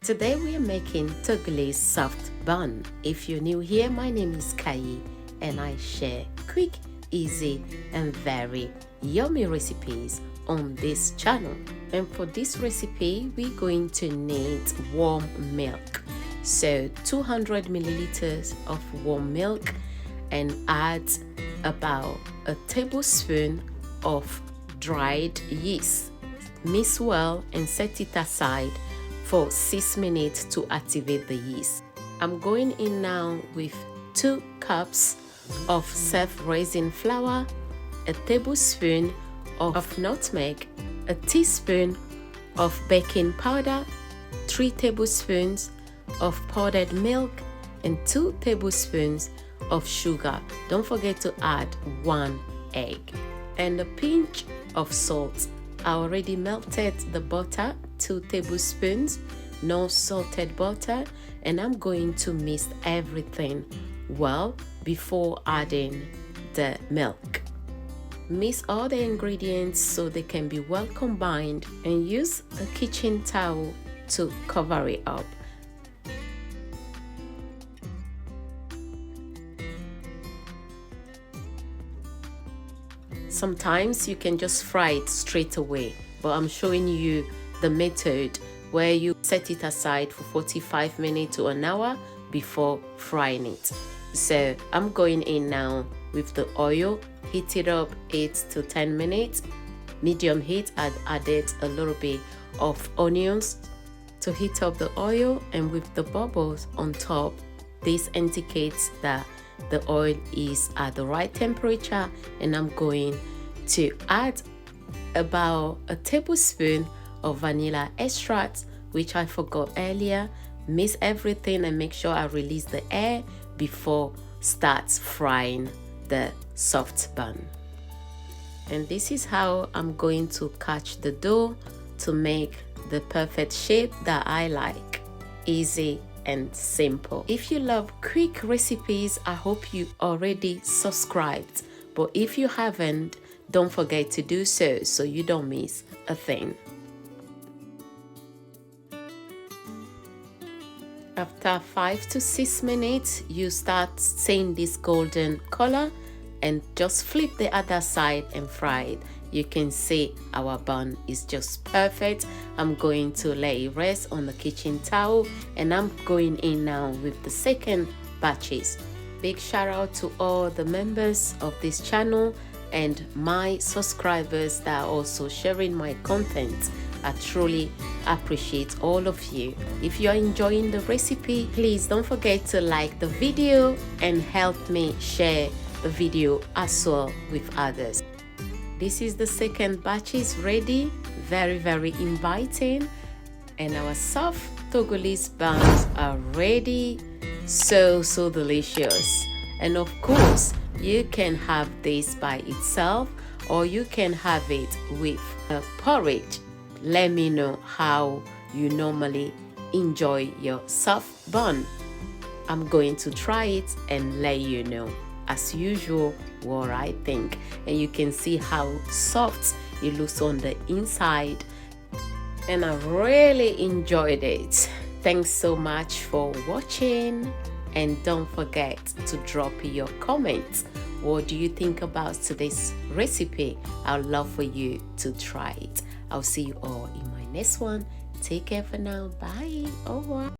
Today we are making Togolese soft bun. If you're new here, my name is Kayi and I share quick, easy and very yummy recipes on this channel. And for this recipe, we're going to need warm milk. So 200 milliliters of warm milk, and add about a tablespoon of dried yeast. Mix well and set it aside for 6 minutes to activate the yeast. I'm going in now with 2 cups of self-raising flour, a tablespoon of nutmeg, a teaspoon of baking powder, 3 tablespoons of powdered milk, and 2 tablespoons of sugar. Don't forget to add 1 egg and a pinch of salt. I already melted the butter, 2 tablespoons, no salted butter, and I'm going to mix everything well before adding the milk. Mix all the ingredients so they can be well combined, and use a kitchen towel to cover it up. Sometimes you can just fry it straight away, but I'm showing you the method where you set it aside for 45 minutes to an hour before frying it. So I'm going in now with the oil, heat it up 8 to 10 minutes, medium heat. I've added a little bit of onions to heat up the oil, and with the bubbles on top, this indicates that the oil is at the right temperature. And I'm going to add about a tablespoon of vanilla extract, which I forgot earlier. Mix everything and make sure I release the air before start frying the soft bun. And this is how I'm going to catch the dough to make the perfect shape that I like. Easy and simple. If you love quick recipes, I hope you already subscribed, but if you haven't, don't forget to do so you don't miss a thing. After 5 to 6 minutes, you start seeing this golden color, and just flip the other side and fry it. You can see our bun is just perfect. I'm going to let it rest on the kitchen towel, and I'm going in now with the second batches. Big shout out to all the members of this channel and my subscribers that are also sharing my content. I truly appreciate all of you. If you're enjoying the recipe, please don't forget to like the video and help me share the video as well with others. This is the second batch is ready, very inviting, and our soft Togolese buns are ready. So delicious. And of course, you can have this by itself, or you can have it with a porridge. Let me know how you normally enjoy your soft bun. I'm going to try it and let you know, as usual, what I think. And you can see how soft it looks on the inside, and I really enjoyed it. Thanks so much for watching, and don't forget to drop your comments. What do you think about today's recipe? I'd love for you to try it. I'll see you all in my next one. Take care for now. Bye. Au revoir.